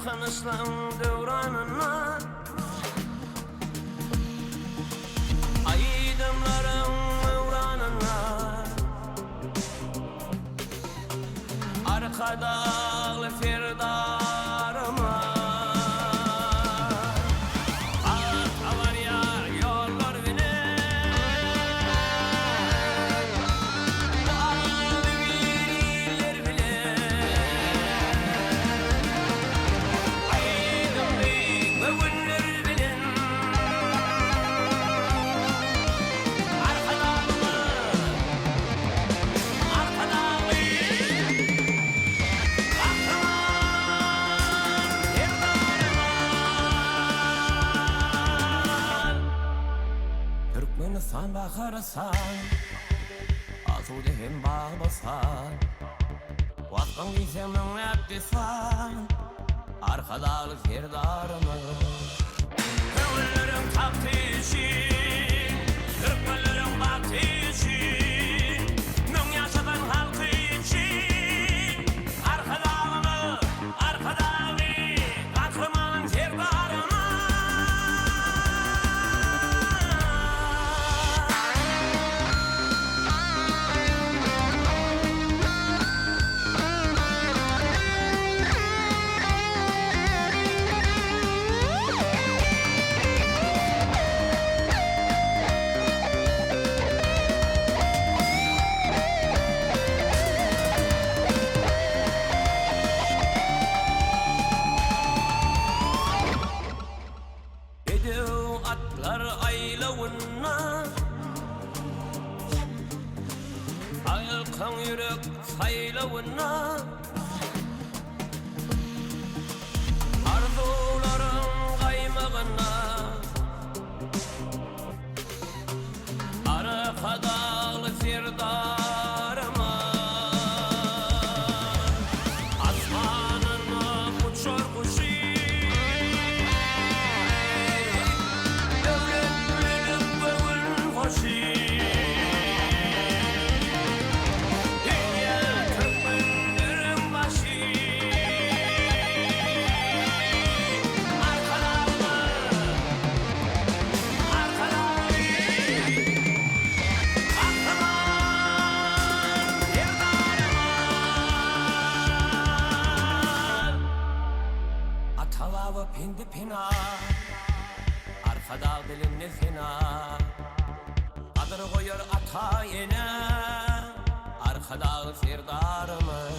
Alkınışlığın devranına aydınların mevranına arkadalı firdarıma atalar yar yollar bile aldı biriler bile aydınlık ve günler bilin arkadalı Türkmenistan bakarsan Asude hem bağbasan Vatkan giysemden yaptısan Arkadalı firdarımı Kövüllerin taktı için Türkmenlerin baktı için Mün yaşadan halkı için Arkadalımı, arkadalı Kahraman firdarımı Atlar aylavına Ayılkan yürek saylavına Arzuların kaymağına Arkadalı firdarıma Asmanına uçar kuşu Atalavı pindi pina Arkada bilinir fina Adır koyar ata yine Arkada firdarımı